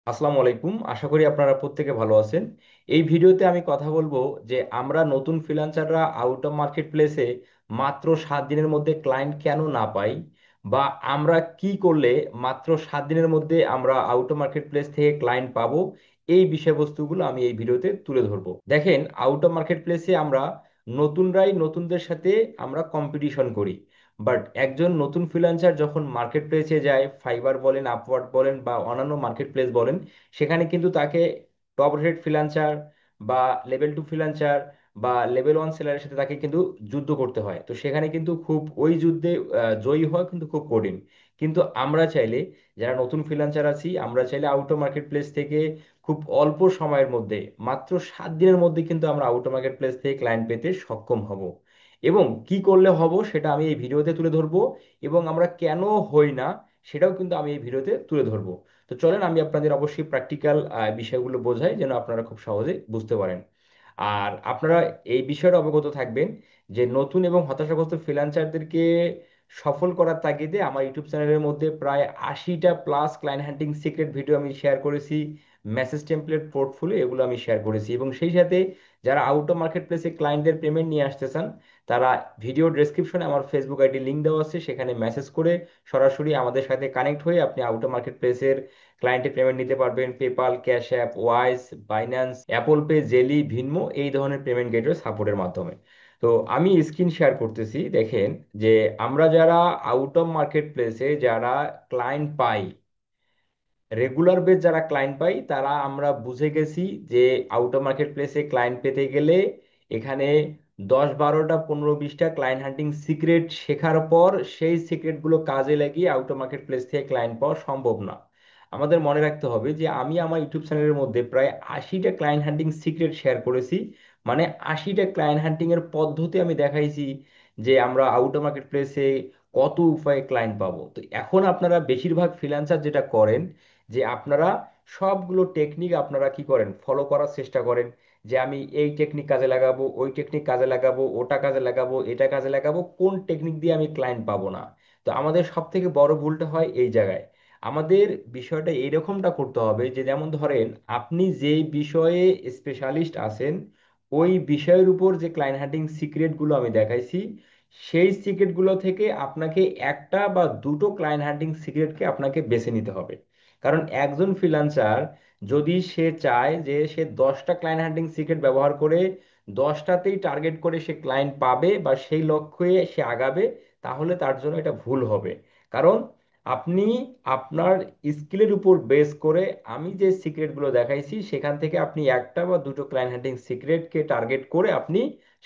আসসালামু আলাইকুম, আশা করি আপনারা প্রত্যেকে ভালো আছেন। এই ভিডিওতে আমি কথা বলবো যে আমরা নতুন ফ্রিল্যান্সাররা আউট অফ মার্কেট প্লেসে মাত্র 7 দিনের মধ্যে ক্লায়েন্ট কেন না পাই, বা আমরা কি করলে মাত্র 7 দিনের মধ্যে আমরা আউট অফ মার্কেট প্লেস থেকে ক্লায়েন্ট পাবো। এই বিষয়বস্তুগুলো আমি এই ভিডিওতে তুলে ধরবো। দেখেন, আউট অফ মার্কেট প্লেসে আমরা নতুনরাই নতুনদের সাথে আমরা কম্পিটিশন করি। বাট একজন নতুন ফ্রিল্যান্সার যখন মার্কেট প্লেসে যায়, ফাইবার বলেন, আপওয়ার্ক বলেন বা অন্যান্য মার্কেট প্লেস বলেন, সেখানে কিন্তু তাকে টপ রেট ফ্রিল্যান্সার বা লেভেল 2 ফ্রিল্যান্সার বা লেভেল 1 সেলারের সাথে তাকে কিন্তু যুদ্ধ করতে হয়। তো সেখানে কিন্তু খুব ওই যুদ্ধে জয়ী হওয়া কিন্তু খুব কঠিন। কিন্তু আমরা চাইলে, যারা নতুন ফ্রিল্যান্সার আছি, আমরা চাইলে আউট অফ মার্কেট প্লেস থেকে খুব অল্প সময়ের মধ্যে, মাত্র 7 দিনের মধ্যে কিন্তু আমরা আউট অফ মার্কেট প্লেস থেকে ক্লায়েন্ট পেতে সক্ষম হব। এবং কি করলে হব সেটা আমি এই ভিডিওতে তুলে ধরবো। এবং আমরা কেন হই না সেটাও কিন্তু আমি এই ভিডিওতে তুলে ধরবো। তো চলেন আমি আপনাদের অবশ্যই প্র্যাকটিক্যাল বিষয়গুলো বোঝাই, যেন আপনারা খুব সহজে বুঝতে পারেন। আর আপনারা এই বিষয়টা অবগত থাকবেন যে নতুন এবং হতাশাগ্রস্ত ফ্রিল্যান্সারদেরকে সফল করার তাগিদে আমার ইউটিউব চ্যানেলের মধ্যে প্রায় 80টা plus client hunting secret video আমি শেয়ার করেছি। মেসেজ টেমপ্লেট, পোর্টফোলিও, এগুলো আমি শেয়ার করেছি। এবং সেই সাথে যারা আউট অফ মার্কেট প্লেসে ক্লায়েন্টদের পেমেন্ট নিয়ে আসতে চান, তারা ভিডিও ডেসক্রিপশনে আমার ফেসবুক আইডি লিঙ্ক দেওয়া আছে, সেখানে মেসেজ করে সরাসরি আমাদের সাথে কানেক্ট হয়ে আপনি আউট অফ মার্কেট প্লেসের ক্লায়েন্টের পেমেন্ট নিতে পারবেন। PayPal, Cash App, Wise, Binance, Apple Pay, Zelle, Venmo, এই ধরনের পেমেন্ট গেটওয়ে সাপোর্টের মাধ্যমে। তো আমি স্ক্রিন শেয়ার করতেছি, দেখেন যে আমরা যারা আউট অফ মার্কেট প্লেসে যারা ক্লায়েন্ট পাই, রেগুলার বেস যারা ক্লায়েন্ট পাই, তারা আমরা বুঝে গেছি যে আউট অফ মার্কেট প্লেসে ক্লায়েন্ট পেতে গেলে এখানে 10, 12টা, 15, 20টা ক্লায়েন্ট হান্টিং সিক্রেট শেখার পর সেই সিক্রেটগুলো কাজে লাগিয়ে আউট অফ মার্কেট প্লেস থেকে ক্লায়েন্ট পাওয়া সম্ভব না। আমাদের মনে রাখতে হবে যে আমি আমার ইউটিউব চ্যানেলের মধ্যে প্রায় 80টা ক্লায়েন্ট হান্টিং সিক্রেট শেয়ার করেছি। মানে 80টা ক্লায়েন্ট হান্টিং এর পদ্ধতি আমি দেখাইছি যে আমরা আউট অফ মার্কেট প্লেসে কত উপায়ে ক্লায়েন্ট পাবো। তো এখন আপনারা বেশিরভাগ ফ্রিল্যান্সার যেটা করেন, যে আপনারা সবগুলো টেকনিক আপনারা কি করেন, ফলো করার চেষ্টা করেন। যে আমি এই টেকনিক কাজে লাগাবো, ওই টেকনিক কাজে লাগাবো, ওটা কাজে লাগাবো, এটা কাজে লাগাবো, কোন টেকনিক দিয়ে আমি ক্লায়েন্ট পাবো না। তো আমাদের সব থেকে বড় ভুলটা হয় এই জায়গায়। আমাদের বিষয়টা এইরকমটা করতে হবে যে, যেমন ধরেন আপনি যেই বিষয়ে স্পেশালিস্ট আছেন, ওই বিষয়ের উপর যে ক্লায়েন্ট হান্টিং সিক্রেটগুলো আমি দেখাইছি, সেই সিক্রেটগুলো থেকে আপনাকে একটা বা দুটো ক্লায়েন্ট হান্টিং সিক্রেটকে আপনাকে বেছে নিতে হবে। কারণ একজন ফ্রিল্যান্সার যদি সে চায় যে সে 10টা ক্লায়েন্ট হান্টিং সিক্রেট ব্যবহার করে 10টাতেই টার্গেট করে সে ক্লায়েন্ট পাবে বা সেই লক্ষ্যে সে আগাবে, তাহলে তার জন্য এটা ভুল হবে। কারণ আপনি আপনার স্কিলের উপর বেস করে আমি যে সিক্রেটগুলো দেখাইছি, সেখান থেকে আপনি একটা বা দুটো ক্লায়েন্ট হান্টিং সিক্রেটকে টার্গেট করে আপনি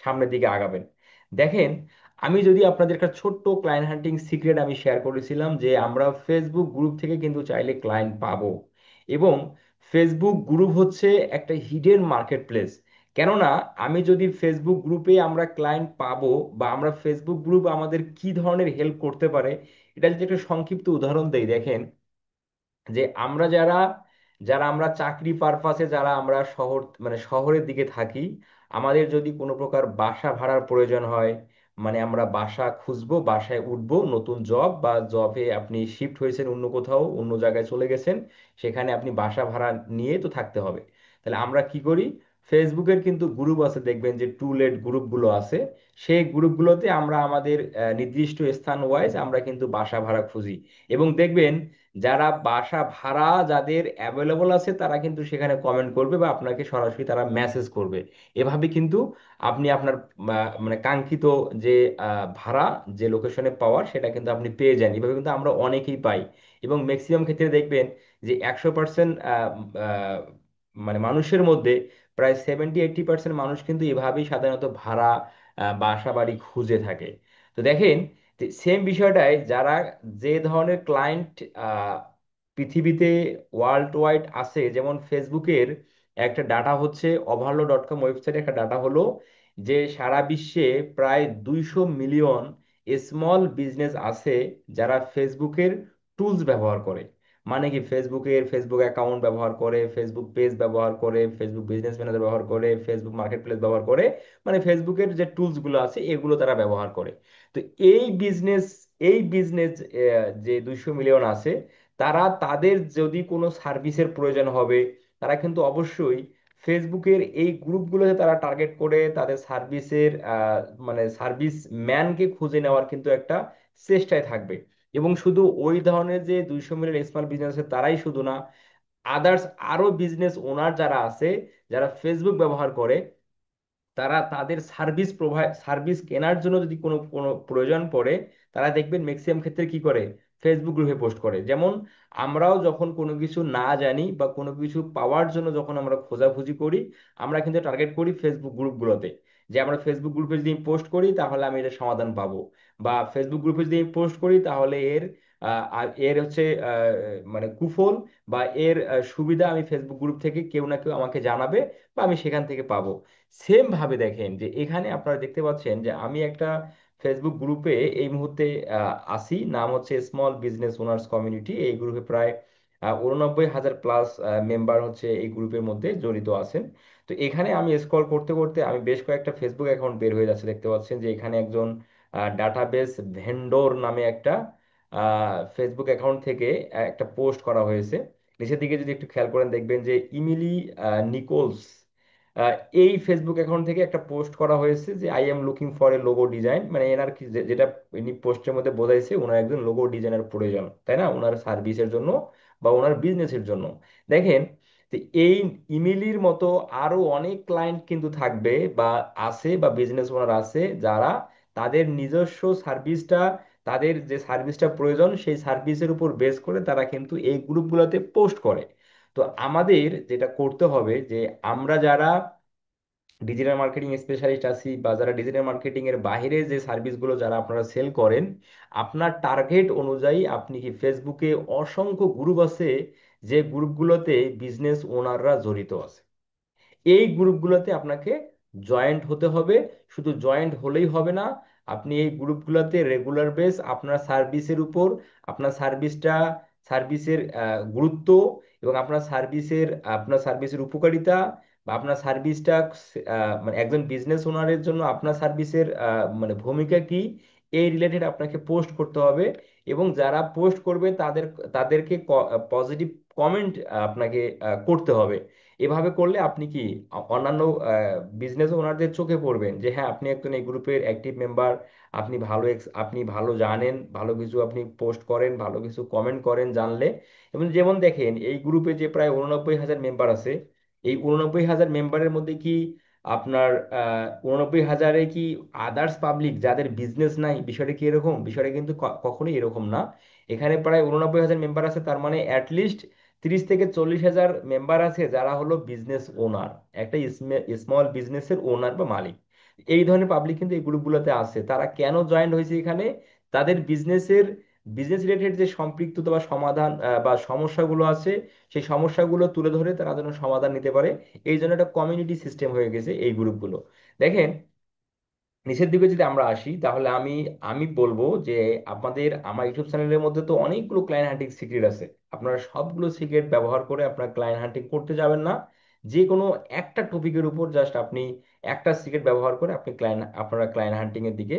সামনের দিকে আগাবেন। দেখেন, আমি যদি আপনাদের একটা ছোট্ট ক্লায়েন্ট হান্টিং সিক্রেট আমি শেয়ার করেছিলাম যে আমরা ফেসবুক গ্রুপ থেকে কিন্তু চাইলে ক্লায়েন্ট পাবো। এবং ফেসবুক গ্রুপ হচ্ছে একটা হিডেন মার্কেট প্লেস। কেননা আমি যদি ফেসবুক গ্রুপে আমরা ক্লায়েন্ট পাবো, বা আমরা ফেসবুক গ্রুপ আমাদের কি ধরনের হেল্প করতে পারে, এটা যদি একটা সংক্ষিপ্ত উদাহরণ দেই, দেখেন যে আমরা যারা যারা আমরা চাকরি পারপাসে যারা আমরা শহরের দিকে থাকি, আমাদের যদি কোনো প্রকার বাসা ভাড়ার প্রয়োজন হয়, মানে আমরা বাসা খুঁজবো, বাসায় উঠবো, নতুন জব বা জবে আপনি শিফট হয়েছেন, অন্য কোথাও অন্য জায়গায় চলে গেছেন, সেখানে আপনি বাসা ভাড়া নিয়ে তো থাকতে হবে। তাহলে আমরা কি করি, ফেসবুকের কিন্তু গ্রুপ আছে, দেখবেন যে টু লেট গ্রুপগুলো আছে। সেই গ্রুপগুলোতে আমরা আমাদের নির্দিষ্ট স্থান ওয়াইজ আমরা কিন্তু বাসা ভাড়া খুঁজি। এবং দেখবেন যারা বাসা ভাড়া যাদের অ্যাভেলেবল আছে, তারা কিন্তু সেখানে কমেন্ট করবে বা আপনাকে সরাসরি তারা মেসেজ করবে। এভাবে কিন্তু আপনি আপনার মানে কাঙ্ক্ষিত যে ভাড়া, যে লোকেশনে পাওয়ার, সেটা কিন্তু আপনি পেয়ে যান। এভাবে কিন্তু আমরা অনেকেই পাই। এবং ম্যাক্সিমাম ক্ষেত্রে দেখবেন যে 100% মানে মানুষের মধ্যে প্রায় 70-80% মানুষ কিন্তু এভাবেই সাধারণত ভাড়া বাসা বাড়ি খুঁজে থাকে। তো দেখেন, সেম বিষয়টাই যারা যে ধরনের ক্লায়েন্ট পৃথিবীতে ওয়ার্ল্ড ওয়াইড আছে, যেমন ফেসবুকের একটা ডাটা হচ্ছে, ওভারলো.কম ওয়েবসাইটে একটা ডাটা হলো যে সারা বিশ্বে প্রায় 200 মিলিয়ন স্মল বিজনেস আছে যারা ফেসবুকের টুলস ব্যবহার করে। মানে কি, ফেসবুক অ্যাকাউন্ট ব্যবহার করে, ফেসবুক পেজ ব্যবহার করে, ফেসবুক বিজনেস ম্যানেজার ব্যবহার করে, ফেসবুক মার্কেট প্লেস ব্যবহার করে, মানে ফেসবুকের যে টুলস গুলো আছে এগুলো তারা ব্যবহার করে। তো এই বিজনেস এই বিজনেস যে 200 মিলিয়ন আছে, তারা তাদের যদি কোনো সার্ভিসের প্রয়োজন হবে, তারা কিন্তু অবশ্যই ফেসবুকের এই গ্রুপগুলোতে তারা টার্গেট করে তাদের সার্ভিসের মানে সার্ভিস ম্যানকে খুঁজে নেওয়ার কিন্তু একটা চেষ্টায় থাকবে। এবং শুধু ওই ধরনের যে 200 মিলিয়ন স্মল বিজনেস তারাই শুধু না, আদার্স আরো বিজনেস ওনার যারা আছে, যারা ফেসবুক ব্যবহার করে, তারা তাদের সার্ভিস কেনার জন্য যদি কোনো কোনো প্রয়োজন পড়ে, তারা দেখবেন ম্যাক্সিমাম ক্ষেত্রে কি করে, ফেসবুক গ্রুপে পোস্ট করে। যেমন আমরাও যখন কোনো কিছু না জানি বা কোনো কিছু পাওয়ার জন্য যখন আমরা খোঁজাখুঁজি করি, আমরা কিন্তু টার্গেট করি ফেসবুক গ্রুপগুলোতে, যে আমরা ফেসবুক গ্রুপে যদি পোস্ট করি তাহলে আমি এটা সমাধান পাবো, বা ফেসবুক গ্রুপে যদি পোস্ট করি তাহলে এর হচ্ছে মানে কুফল বা এর সুবিধা আমি ফেসবুক গ্রুপ থেকে কেউ না কেউ আমাকে জানাবে, বা আমি সেখান থেকে পাবো। সেম ভাবে দেখেন যে এখানে আপনারা দেখতে পাচ্ছেন যে আমি একটা ফেসবুক গ্রুপে এই মুহূর্তে আছি, নাম হচ্ছে স্মল বিজনেস ওনার্স কমিউনিটি। এই গ্রুপে প্রায় 89,000 প্লাস মেম্বার হচ্ছে এই গ্রুপের মধ্যে জড়িত আছেন। তো এখানে আমি স্ক্রল করতে করতে আমি বেশ কয়েকটা ফেসবুক অ্যাকাউন্ট বের হয়ে যাচ্ছে, দেখতে পাচ্ছেন যে এখানে একজন ডাটাবেস ভেন্ডর নামে একটা ফেসবুক অ্যাকাউন্ট থেকে একটা পোস্ট করা হয়েছে। নিচের দিকে যদি একটু খেয়াল করেন দেখবেন যে ইমিলি নিকোলস, আহ, এই ফেসবুক অ্যাকাউন্ট থেকে একটা পোস্ট করা হয়েছে যে I am looking for a logo design, মানে এনার কি যেটা ইনি পোস্টের মধ্যে বোঝাইছে, ওনার একজন লোগো ডিজাইনার প্রয়োজন, তাই না, ওনার সার্ভিসের জন্য বা ওনার বিজনেসের জন্য। দেখেন, তো এই ইমিলির মতো আরো অনেক ক্লায়েন্ট কিন্তু থাকবে বা আছে, বা বিজনেস ওনার আছে যারা তাদের নিজস্ব সার্ভিসটা, তাদের যে সার্ভিসটা প্রয়োজন সেই সার্ভিসের উপর বেস করে তারা কিন্তু এই গ্রুপগুলোতে পোস্ট করে। তো আমাদের যেটা করতে হবে যে আমরা যারা ডিজিটাল মার্কেটিং স্পেশালিস্ট আছি, বা যারা ডিজিটাল মার্কেটিং এর বাইরে যে সার্ভিসগুলো যারা আপনারা সেল করেন, আপনার টার্গেট অনুযায়ী আপনি কি ফেসবুকে অসংখ্য গ্রুপ আছে যে গ্রুপগুলোতে বিজনেস ওনাররা জড়িত আছে, এই গ্রুপগুলোতে আপনাকে জয়েন্ট হতে হবে। শুধু জয়েন্ট হলেই হবে না, আপনি এই গ্রুপগুলোতে রেগুলার বেস আপনার সার্ভিসের উপর, আপনার সার্ভিসের গুরুত্ব এবং আপনার সার্ভিসের উপকারিতা, বা আপনার সার্ভিসটা মানে একজন বিজনেস ওনারের জন্য আপনার সার্ভিসের মানে ভূমিকা কি, এই রিলেটেড আপনাকে পোস্ট করতে হবে। এবং যারা পোস্ট করবে তাদেরকে পজিটিভ কমেন্ট আপনাকে করতে হবে। এভাবে করলে আপনি কি অন্যান্য বিজনেস ওনারদের চোখে পড়বেন যে হ্যাঁ, আপনি একজন এই গ্রুপের অ্যাক্টিভ মেম্বার, আপনি ভালো জানেন, ভালো কিছু আপনি পোস্ট করেন, ভালো কিছু কমেন্ট করেন জানলে। এবং যেমন দেখেন এই গ্রুপে যে প্রায় 89,000 মেম্বার আছে, এই 89,000 মেম্বারের মধ্যে কি আপনার 89,000-এ কি আদার্স পাবলিক যাদের বিজনেস নাই, বিষয়টা কি এরকম? বিষয়টা কিন্তু কখনোই এরকম না। এখানে প্রায় 89,000 মেম্বার আছে, তার মানে অ্যাটলিস্ট 30 থেকে 40,000 মেম্বার আছে যারা হলো বিজনেস ওনার, একটা স্মল বিজনেসের ওনার বা মালিক। এই ধরনের পাবলিক কিন্তু এই গ্রুপগুলোতে আছে। তারা কেন জয়েন হয়েছে এখানে? তাদের বিজনেস রিলেটেড যে সম্পৃক্ততা বা সমাধান বা সমস্যাগুলো আছে, সেই সমস্যাগুলো তুলে ধরে তারা যেন সমাধান নিতে পারে। এই জন্য একটা কমিউনিটি সিস্টেম হয়ে গেছে এই গ্রুপগুলো। দেখেন, নিচের দিকে যদি আমরা আসি তাহলে আমি আমি বলবো যে আমার ইউটিউব চ্যানেলের মধ্যে তো অনেকগুলো ক্লায়েন্ট হান্টিং সিক্রেট আছে। আপনারা সবগুলো সিক্রেট ব্যবহার করে আপনার ক্লায়েন্ট হান্টিং করতে যাবেন না। যে কোনো একটা টপিকের উপর জাস্ট আপনি একটা সিক্রেট ব্যবহার করে আপনারা ক্লায়েন্ট হান্টিং এর দিকে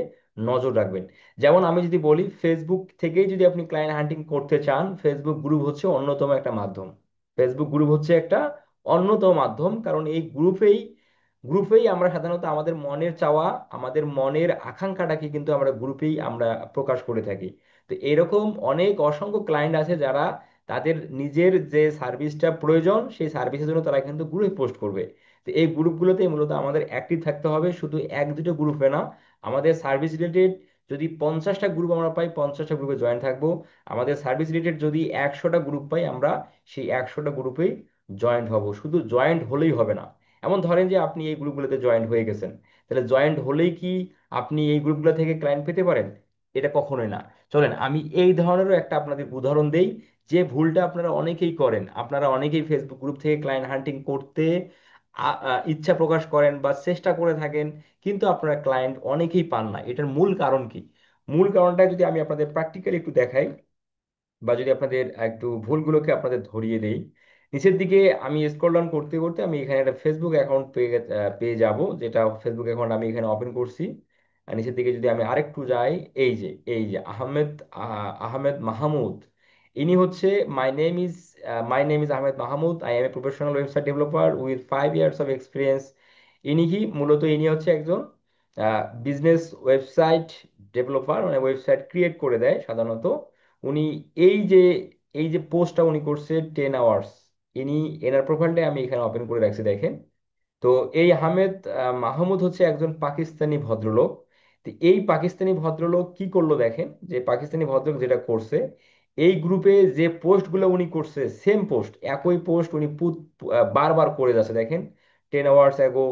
নজর রাখবেন। যেমন আমি যদি বলি, ফেসবুক থেকেই যদি আপনি ক্লায়েন্ট হান্টিং করতে চান, ফেসবুক গ্রুপ হচ্ছে অন্যতম একটা মাধ্যম। ফেসবুক গ্রুপ হচ্ছে একটা অন্যতম মাধ্যম, কারণ এই গ্রুপেই আমরা সাধারণত আমাদের মনের চাওয়া, আমাদের মনের আকাঙ্ক্ষাটাকে কিন্তু আমরা প্রকাশ করে থাকি। তো এরকম অনেক অসংখ্য ক্লায়েন্ট আছে যারা তাদের নিজের যে সার্ভিসটা প্রয়োজন সেই সার্ভিসের জন্য তারা কিন্তু গ্রুপে পোস্ট করবে। তো এই গ্রুপগুলোতে মূলত আমাদের অ্যাক্টিভ থাকতে হবে, শুধু এক দুটো গ্রুপে না। আমাদের সার্ভিস রিলেটেড যদি 50টা গ্রুপ আমরা পাই, 50টা গ্রুপে জয়েন থাকবো। আমাদের সার্ভিস রিলেটেড যদি 100টা গ্রুপ পাই, আমরা সেই 100টা গ্রুপেই জয়েন্ট হব। শুধু জয়েন্ট হলেই হবে না। এমন ধরেন যে আপনি এই গ্রুপগুলোতে জয়েন্ট হয়ে গেছেন, তাহলে জয়েন্ট হলেই কি আপনি এই গ্রুপগুলো থেকে ক্লায়েন্ট পেতে পারেন? এটা কখনোই না। চলেন আমি এই ধরনেরও একটা আপনাদের উদাহরণ দেই, যে ভুলটা আপনারা অনেকেই করেন। আপনারা অনেকেই ফেসবুক গ্রুপ থেকে ক্লায়েন্ট হান্টিং করতে ইচ্ছা প্রকাশ করেন বা চেষ্টা করে থাকেন, কিন্তু আপনারা ক্লায়েন্ট অনেকেই পান না। এটার মূল কারণ কি? মূল কারণটা যদি আমি আপনাদের প্র্যাকটিক্যালি একটু দেখাই, বা যদি আপনাদের একটু ভুলগুলোকে আপনাদের ধরিয়ে দেই। নিচের দিকে আমি স্ক্রল ডাউন করতে করতে আমি এখানে একটা ফেসবুক অ্যাকাউন্ট পেয়ে যাব, যেটা ফেসবুক অ্যাকাউন্ট আমি এখানে ওপেন করছি। আর নিচের দিকে যদি আমি আরেকটু যাই, এই যে আহমেদ মাহমুদ, ইনি হচ্ছে, my name is Ahmed Mahmud, I M a professional website developer with 5 years of experience. ইনি কি মূলত, ইনি হচ্ছে একজন বিজনেস ওয়েবসাইট ডেভেলপার, মানে ওয়েবসাইট ক্রিয়েট করে দেয় সাধারণত। উনি এই যে এই যে পোস্টটা উনি করছে 10 আওয়ার্স, ইনি, এনার প্রোফাইলটা আমি এখানে ওপেন করে রাখছি দেখেন। তো এই আহমেদ মাহমুদ হচ্ছে একজন পাকিস্তানি ভদ্রলোক। তো এই পাকিস্তানি ভদ্রলোক কি করলো দেখেন, যে পাকিস্তানি ভদ্রলোক যেটা করছে, এই গ্রুপে যে পোস্টগুলো উনি করছে, সেম পোস্ট, একই পোস্ট উনি বারবার করে যাচ্ছে দেখেন। 10 hours ago,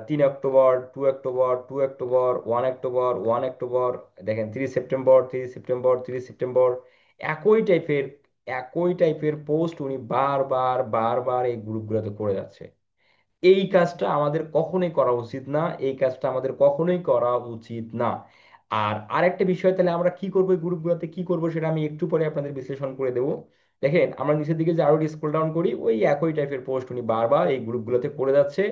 3 October, 2 October, 2 October, 1 October, 1 October, দেখেন 3 সেপ্টেম্বর, 3 সেপ্টেম্বর, 3 সেপ্টেম্বর, একই টাইপের একই টাইপের পোস্ট উনি বারবার বারবার এই গ্রুপগুলোতে করে যাচ্ছে। এই কাজটা আমাদের কখনোই করা উচিত না, এই কাজটা আমাদের কখনোই করা উচিত না। আর আরেকটা বিষয়, তাহলে আমরা কি করবো, এই গ্রুপগুলোতে কি করবো সেটা আমি একটু পরে আপনাদের বিশ্লেষণ করে দেবো। দেখেন আমরা নিচের দিকে যে আরো স্ক্রল ডাউন করি, ওই একই টাইপের পোস্ট উনি বারবার এই গ্রুপগুলোতে করে যাচ্ছে।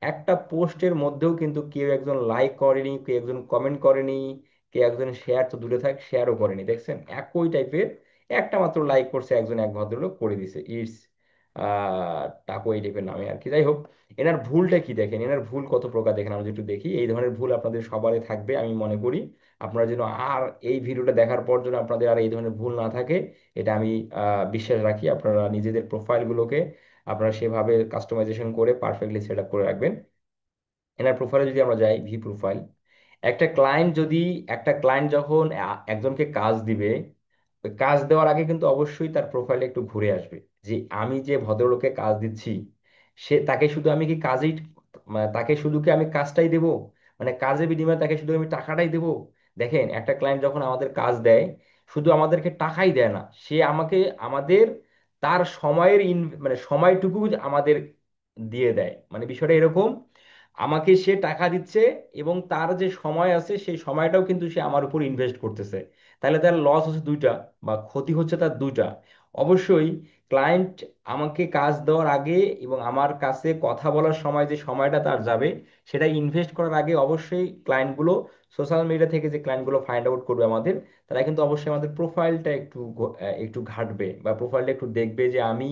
একটা পোস্টের মধ্যেও কিন্তু কেউ একজন লাইক করেনি, কেউ একজন কমেন্ট করেনি, কেউ একজন শেয়ার তো দূরে থাক, শেয়ারও করেনি, দেখছেন একই টাইপের। একটা মাত্র লাইক করছে একজন, এক ভদ্রলোক করে দিছে, ইটস টাকো এই টাইপের নামে আর কি। যাই হোক, এনার ভুলটা কি দেখেন, এনার ভুল কত প্রকার দেখেন, আমরা যদি একটু দেখি। এই ধরনের ভুল আপনাদের সবারই থাকবে আমি মনে করি। আপনারা যেন আর এই ভিডিওটা দেখার পর যেন আপনাদের আর এই ধরনের ভুল না থাকে, এটা আমি বিশ্বাস রাখি। আপনারা নিজেদের প্রোফাইলগুলোকে আপনারা সেভাবে কাস্টমাইজেশন করে পারফেক্টলি সেট আপ করে রাখবেন। এনার প্রোফাইলে যদি আমরা যাই, ভি প্রোফাইল, একটা ক্লায়েন্ট যদি, একটা ক্লায়েন্ট যখন একজনকে কাজ দিবে, ওই কাজ দেওয়ার আগে কিন্তু অবশ্যই তার প্রোফাইলে একটু ঘুরে আসবে, যে আমি যে ভদ্রলোককে কাজ দিচ্ছি, সে তাকে শুধু আমি কি কাজেই, মানে তাকে শুধু কি আমি কাজটাই দেব, মানে কাজের বিনিময়ে তাকে শুধু আমি টাকাটাই দেব। দেখেন একটা ক্লায়েন্ট যখন আমাদের কাজ দেয়, শুধু আমাদেরকে টাকাই দেয় না, সে আমাকে, আমাদের, তার সময়ের মানে সময়টুকু আমাদের দিয়ে দেয়। মানে বিষয়টা এরকম, আমাকে সে টাকা দিচ্ছে এবং তার যে সময় আছে সেই সময়টাও কিন্তু সে আমার উপর ইনভেস্ট করতেছে। তাহলে তার লস হচ্ছে দুইটা, বা ক্ষতি হচ্ছে তার দুইটা। অবশ্যই ক্লায়েন্ট আমাকে কাজ দেওয়ার আগে এবং আমার কাছে কথা বলার সময় যে সময়টা তার যাবে, সেটা ইনভেস্ট করার আগে অবশ্যই ক্লায়েন্টগুলো, সোশ্যাল মিডিয়া থেকে যে ক্লায়েন্টগুলো ফাইন্ড আউট করবে আমাদের, তারা কিন্তু অবশ্যই আমাদের প্রোফাইলটা একটু ঘাটবে, বা প্রোফাইলটা একটু দেখবে যে আমি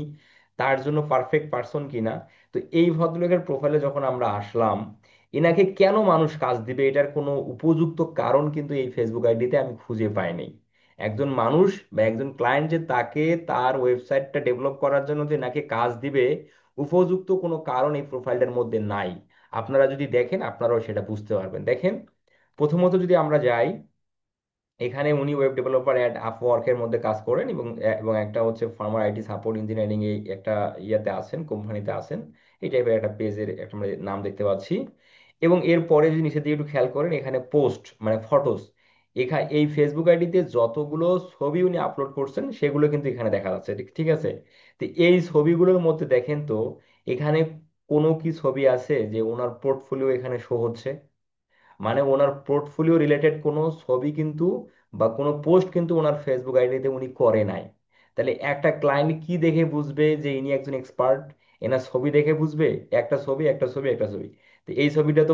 তার জন্য পারফেক্ট পার্সন কিনা। তো এই ভদ্রলোকের প্রোফাইলে যখন আমরা আসলাম, এনাকে কেন মানুষ কাজ দিবে এটার কোনো উপযুক্ত কারণ কিন্তু এই ফেসবুক আইডিতে আমি খুঁজে পাইনি। একজন মানুষ বা একজন ক্লায়েন্ট যে তাকে তার ওয়েবসাইটটা ডেভেলপ করার জন্য যে নাকি কাজ দিবে, উপযুক্ত কোনো কারণ এই প্রোফাইলটার মধ্যে নাই। আপনারা যদি দেখেন আপনারাও সেটা বুঝতে পারবেন। দেখেন, প্রথমত যদি আমরা যাই, এখানে উনি ওয়েব ডেভেলপার অ্যাট আপওয়ার্কের মধ্যে কাজ করেন, এবং একটা হচ্ছে ফার্মার আইটি সাপোর্ট ইঞ্জিনিয়ারিং এই একটা ইয়াতে আছেন, কোম্পানিতে আছেন। এই টাইপের একটা পেজের একটা আমরা নাম দেখতে পাচ্ছি। এবং এরপরে যদি নিচের দিকে একটু খেয়াল করেন, এখানে পোস্ট মানে ফটোস, এখানে এই ফেসবুক আইডিতে যতগুলো ছবি উনি আপলোড করছেন সেগুলো কিন্তু এখানে দেখা যাচ্ছে, ঠিক ঠিক আছে। তো এই ছবিগুলোর মধ্যে দেখেন তো, এখানে কোনো কি ছবি আছে যে ওনার পোর্টফোলিও এখানে শো হচ্ছে? মানে ওনার পোর্টফোলিও রিলেটেড কোনো ছবি কিন্তু, বা কোনো পোস্ট কিন্তু ওনার ফেসবুক আইডিতে উনি করে নাই। তাহলে একটা ক্লায়েন্ট কি দেখে বুঝবে যে ইনি একজন এক্সপার্ট? এনার ছবি দেখে বুঝবে, একটা ছবি, একটা ছবি, একটা ছবি। তো এই ছবিটা তো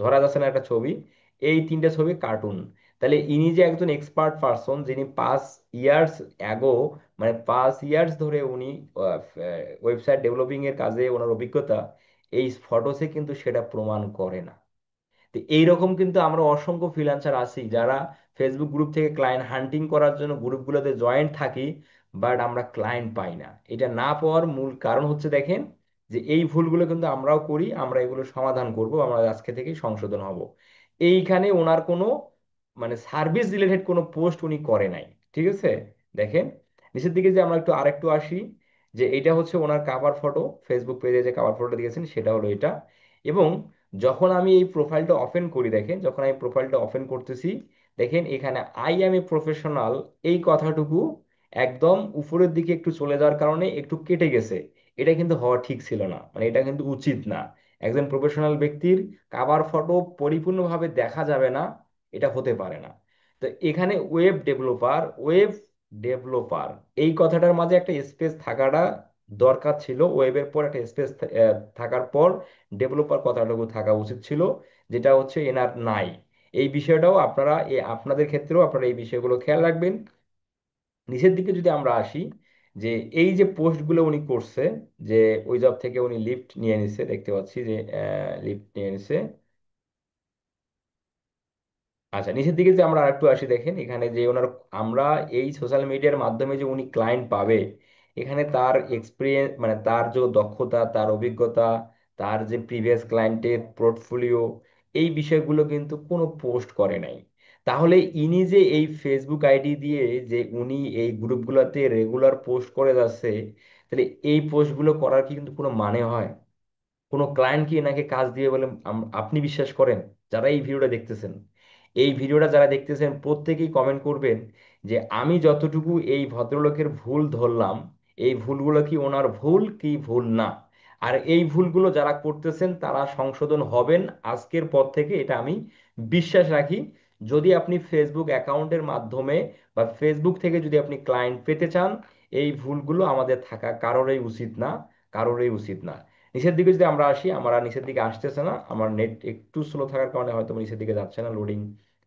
ধরা যাচ্ছে না একটা ছবি, এই তিনটা ছবি কার্টুন। তাহলে ইনি যে একজন এক্সপার্ট পারসন, যিনি 5 ইয়ার্স অ্যাগো, মানে 5 ইয়ার্স ধরে উনি ওয়েবসাইট ডেভেলপিং এর কাজে ওনার অভিজ্ঞতা, এই ফটোসে কিন্তু সেটা প্রমাণ করে না। তো এইরকম কিন্তু আমরা অসংখ্য ফ্রিল্যান্সার আছি যারা ফেসবুক গ্রুপ থেকে ক্লায়েন্ট হান্টিং করার জন্য গ্রুপগুলোতে জয়েন্ট থাকি, বাট আমরা ক্লায়েন্ট পাই না। এটা না পাওয়ার মূল কারণ হচ্ছে দেখেন, যে এই ভুলগুলো কিন্তু আমরাও করি, আমরা এগুলো সমাধান করব, আমরা আজকে থেকেই সংশোধন হব। এইখানে ওনার কোনো মানে সার্ভিস রিলেটেড কোনো পোস্ট উনি করে নাই, ঠিক আছে। দেখেন নিচের দিকে যে আমরা একটু আরেকটু আসি, যে এটা হচ্ছে ওনার কাভার ফটো, ফেসবুক পেজে যে কাভার ফটোটা দিয়েছেন সেটা হলো এটা। এবং যখন আমি এই প্রোফাইলটা ওপেন করি, দেখেন যখন আমি প্রোফাইলটা ওপেন করতেছি, দেখেন এখানে আই অ্যাম এ প্রফেশনাল, এই কথাটুকু একদম উপরের দিকে একটু চলে যাওয়ার কারণে একটু কেটে গেছে। এটা কিন্তু হওয়া ঠিক ছিল না, মানে এটা কিন্তু উচিত না। একজন প্রফেশনাল ব্যক্তির কাভার ফটো পরিপূর্ণভাবে দেখা যাবে না, এটা হতে পারে না। তো এখানে ওয়েব ডেভেলপার এই কথাটার মাঝে একটা স্পেস থাকাটা দরকার ছিল, ওয়েবের পর একটা স্পেস থাকার পর ডেভেলপার কথাটুকু থাকা উচিত ছিল, যেটা হচ্ছে এনার নাই। এই বিষয়টাও আপনারা আপনাদের ক্ষেত্রেও আপনারা এই বিষয়গুলো খেয়াল রাখবেন। নিচের দিকে যদি আমরা আসি, যে এই যে পোস্টগুলো উনি করছে, যে ওই জব থেকে উনি লিফট নিয়ে নিছে, দেখতে পাচ্ছি যে লিফট নিয়ে নিছে। আচ্ছা, নিচের দিকে যে আমরা আরেকটু আসি, দেখেন এখানে যে ওনার, আমরা এই সোশ্যাল মিডিয়ার মাধ্যমে যে উনি ক্লায়েন্ট পাবে, এখানে তার এক্সপিরিয়েন্স মানে তার যে দক্ষতা, তার অভিজ্ঞতা, তার যে প্রিভিয়াস ক্লায়েন্টের পোর্টফোলিও, এই বিষয়গুলো কিন্তু কোনো পোস্ট করে নাই। তাহলে ইনি যে এই ফেসবুক আইডি দিয়ে যে উনি এই গ্রুপগুলোতে রেগুলার পোস্ট করে যাচ্ছে, তাহলে এই পোস্টগুলো করার কি কিন্তু কোনো মানে হয়? কোনো ক্লায়েন্ট কি এনাকে কাজ দিয়ে বলে আপনি বিশ্বাস করেন? যারা এই ভিডিওটা দেখতেছেন, এই ভিডিওটা যারা দেখতেছেন প্রত্যেকেই কমেন্ট করবেন যে আমি যতটুকু এই ভদ্রলোকের ভুল ধরলাম, এই ভুলগুলো কি ওনার ভুল কি ভুল না। আর এই ভুলগুলো যারা করতেছেন তারা সংশোধন হবেন আজকের পর থেকে, এটা আমি বিশ্বাস রাখি। যদি আপনি ফেসবুক অ্যাকাউন্টের মাধ্যমে বা ফেসবুক থেকে যদি আপনি ক্লায়েন্ট পেতে চান, এই ভুলগুলো আমাদের থাকা কারোরই উচিত না, কারোরই উচিত না। নিচের দিকে যদি আমরা আসি, আমার আর নিচের দিকে আসতেছে না, আমার নেট একটু স্লো থাকার কারণে হয়তো নিচের দিকে যাচ্ছে না, লোডিং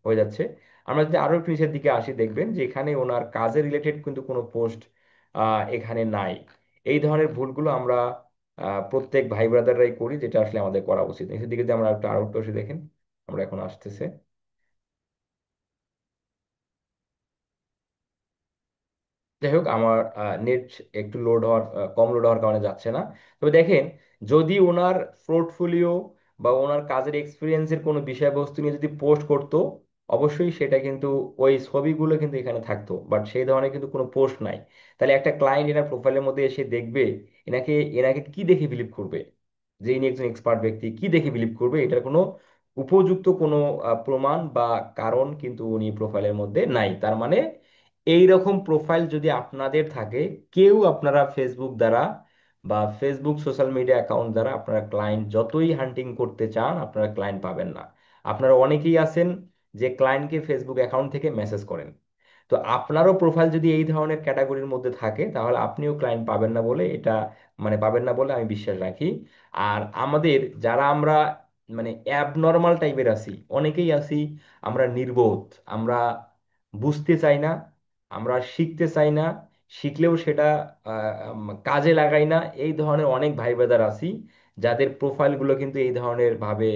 হয়ে যাচ্ছে। আমরা যদি আরো একটু নিচের দিকে আসি, দেখবেন যে এখানে ওনার কাজের রিলেটেড কিন্তু কোনো পোস্ট এখানে নাই। এই ধরনের ভুলগুলো আমরা প্রত্যেক ভাই ব্রাদাররাই করি, যেটা আসলে আমাদের করা উচিত। নিচের দিকে যদি আমরা একটু আরো একটু আসি, দেখেন আমরা এখন আসতেছে। যাই হোক, আমার নেট একটু লোড হওয়ার কম লোড হওয়ার কারণে যাচ্ছে না। তবে দেখেন, যদি ওনার পোর্টফোলিও বা ওনার কাজের এক্সপিরিয়েন্সের কোনো বিষয়বস্তু নিয়ে যদি পোস্ট করতো, অবশ্যই সেটা কিন্তু ওই ছবিগুলো কিন্তু এখানে থাকতো, বাট সেই ধরনের কিন্তু কোনো পোস্ট নাই। তাহলে একটা ক্লায়েন্ট এনার প্রোফাইলের মধ্যে এসে দেখবে, এনাকে এনাকে কি দেখে বিলিভ করবে? যে ইনি একজন এক্সপার্ট ব্যক্তি, কি দেখে বিলিভ করবে? এটার কোনো উপযুক্ত কোনো প্রমাণ বা কারণ কিন্তু উনি প্রোফাইলের মধ্যে নাই। তার মানে এই রকম প্রোফাইল যদি আপনাদের থাকে, কেউ আপনারা ফেসবুক দ্বারা বা ফেসবুক সোশ্যাল মিডিয়া অ্যাকাউন্ট দ্বারা আপনারা ক্লায়েন্ট যতই হান্টিং করতে চান, আপনারা ক্লায়েন্ট পাবেন না। আপনারা অনেকেই আছেন যে ক্লায়েন্টকে ফেসবুক অ্যাকাউন্ট থেকে মেসেজ করেন। তো আপনারও প্রোফাইল যদি এই ধরনের ক্যাটাগরির মধ্যে থাকে, তাহলে আপনিও ক্লায়েন্ট পাবেন না বলে এটা, মানে পাবেন না বলে আমি বিশ্বাস রাখি। আর আমাদের যারা আমরা মানে অ্যাবনর্মাল টাইপের আছি, অনেকেই আছি, আমরা নির্বোধ, আমরা বুঝতে চাই না, আমরা শিখতে চাই না, শিখলেও সেটা কাজে লাগাই না, এই ধরনের অনেক ভাই ব্রাদার আছি, যাদের প্রোফাইলগুলো কিন্তু এই ধরনের ভাবে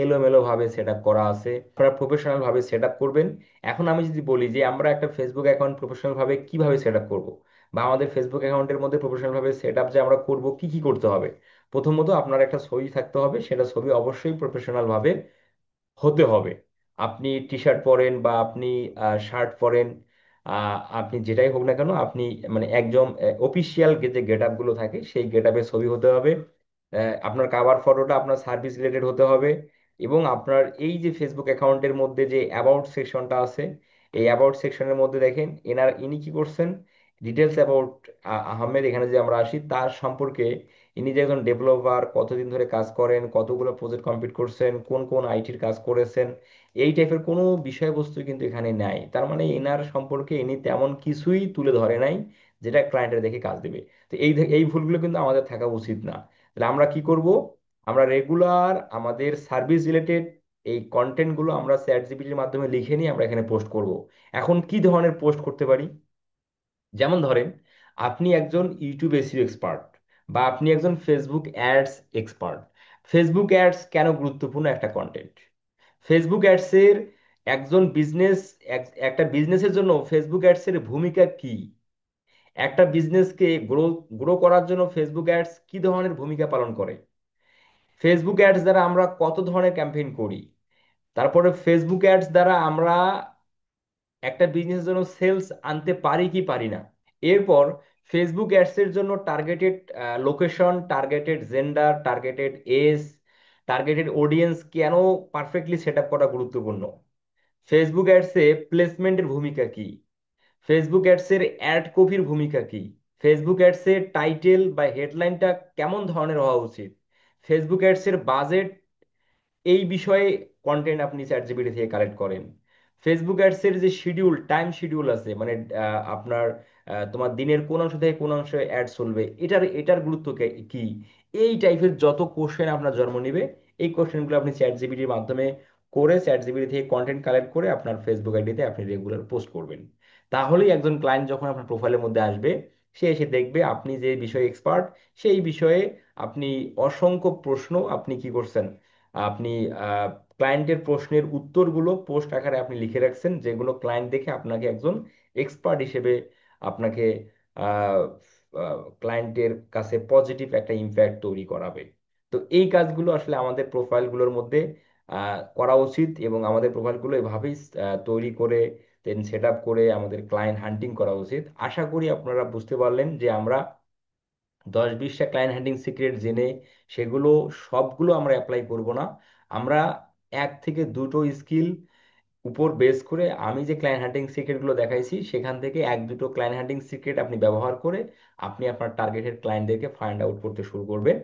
এলোমেলো ভাবে সেট আপ করা আছে। আপনারা প্রফেশনাল ভাবে সেট আপ করবেন। এখন আমি যদি বলি যে আমরা একটা ফেসবুক অ্যাকাউন্ট প্রফেশনাল ভাবে কিভাবে সেট আপ করবো, বা আমাদের ফেসবুক অ্যাকাউন্টের মধ্যে প্রফেশনাল ভাবে সেট আপ যে আমরা করব, কি কি করতে হবে? প্রথমত আপনার একটা ছবি থাকতে হবে, সেটা ছবি অবশ্যই প্রফেশনাল ভাবে হতে হবে। আপনি টি শার্ট পরেন বা আপনি শার্ট পরেন, আপনি যেটাই হোক না কেন, আপনি মানে একজন অফিসিয়াল যে গেট আপ গুলো থাকে সেই গেট আপের ছবি হতে হবে। আপনার কাভার ফটোটা আপনার সার্ভিস রিলেটেড হতে হবে। এবং আপনার এই যে ফেসবুক অ্যাকাউন্টের মধ্যে যে অ্যাবাউট সেকশনটা আছে, এই অ্যাবাউট সেকশনের মধ্যে দেখেন ইনি কি করছেন, ডিটেলস অ্যাবাউট আহমেদ। এখানে যে আমরা আসি তার সম্পর্কে, ইনি যে একজন ডেভেলপার, কতদিন ধরে কাজ করেন, কতগুলো প্রজেক্ট কমপ্লিট করছেন, কোন কোন আইটির কাজ করেছেন, এই টাইপের কোনো বিষয়বস্তু কিন্তু এখানে নাই। তার মানে এনার সম্পর্কে ইনি তেমন কিছুই তুলে ধরে নাই যেটা ক্লায়েন্টের দেখে কাজ দেবে। তো এই ভুলগুলো কিন্তু আমাদের থাকা উচিত না। তাহলে আমরা কি করব? আমরা রেগুলার আমাদের সার্ভিস রিলেটেড এই কন্টেন্টগুলো আমরা চ্যাট জিপিটির মাধ্যমে লিখে নিয়ে আমরা এখানে পোস্ট করব। এখন কি ধরনের পোস্ট করতে পারি? যেমন ধরেন, আপনি একজন ইউটিউব এসইও এক্সপার্ট, বা আপনি একজন Facebook ads expert. Facebook ads কেন গুরুত্বপূর্ণ একটা কন্টেন্ট? ফেসবুক অ্যাডসের একজন বিজনেস, একটা বিজনেসের জন্য ফেসবুক অ্যাডসের ভূমিকা কি? একটা বিজনেসকে গ্রো গ্রো করার জন্য ফেসবুক অ্যাডস কি ধরনের ভূমিকা পালন করে? ফেসবুক অ্যাডস দ্বারা আমরা কত ধরনের ক্যাম্পেইন করি? তারপরে ফেসবুক অ্যাডস দ্বারা আমরা একটা বিজনেসের জন্য সেলস আনতে পারি কি পারি না? এরপর ফেসবুক অ্যাডসের জন্য targeted location, targeted gender, targeted age, targeted audience কেন পারফেক্টলি সেট আপ করা গুরুত্বপূর্ণ? ফেসবুক অ্যাডসে প্লেসমেন্টের ভূমিকা কি? ফেসবুক অ্যাডসের অ্যাড কপির ভূমিকা কি? ফেসবুক অ্যাডসের টাইটেল বা হেডলাইনটা কেমন ধরনের হওয়া উচিত? ফেসবুক অ্যাডসের বাজেট, এই বিষয়ে কন্টেন্ট আপনি চ্যাট জিপিটি থেকে কালেক্ট করেন। ফেসবুক অ্যাডস এর যে শিডিউল, টাইম শিডিউল আছে, মানে আপনার তোমার দিনের কোন অংশ থেকে কোন অংশে অ্যাড চলবে, এটার গুরুত্ব কি? এই টাইপের যত কোশ্চেন আপনার জন্ম নিবে, এই কোশ্চেনগুলো আপনি চ্যাট জিপিটির মাধ্যমে করে, চ্যাট জিপিটি থেকে কন্টেন্ট কালেক্ট করে আপনার ফেসবুক আইডিতে আপনি রেগুলার পোস্ট করবেন। তাহলেই একজন ক্লায়েন্ট যখন আপনার প্রোফাইলের মধ্যে আসবে, সে এসে দেখবে আপনি যে বিষয়ে এক্সপার্ট, সেই বিষয়ে আপনি অসংখ্য প্রশ্ন আপনি কি করছেন, আপনি ক্লায়েন্টের প্রশ্নের উত্তরগুলো পোস্ট আকারে আপনি লিখে রাখছেন, যেগুলো ক্লায়েন্ট দেখে আপনাকে একজন এক্সপার্ট হিসেবে আপনাকে ক্লায়েন্টের কাছে পজিটিভ একটা ইম্প্যাক্ট তৈরি করাবে। তো এই কাজগুলো আসলে আমাদের প্রোফাইলগুলোর মধ্যে করা উচিত, এবং আমাদের প্রোফাইলগুলো এভাবেই তৈরি করে দেন সেট আপ করে আমাদের ক্লায়েন্ট হান্টিং করা উচিত। আশা করি আপনারা বুঝতে পারলেন যে আমরা 10-20টা ক্লায়েন্ট হান্টিং সিক্রেট জেনে সেগুলো সবগুলো আমরা অ্যাপ্লাই করব না। আমরা এক থেকে দুটো স্কিল উপর বেস করে আমি যে ক্লায়েন্ট হান্টিং সিক্রেটগুলো দেখাইছি সেখান থেকে এক দুটো ক্লায়েন্ট হান্টিং সিক্রেট আপনি ব্যবহার করে আপনি আপনার টার্গেটেড ক্লায়েন্টদেরকে ফাইন্ড আউট করতে শুরু করবেন।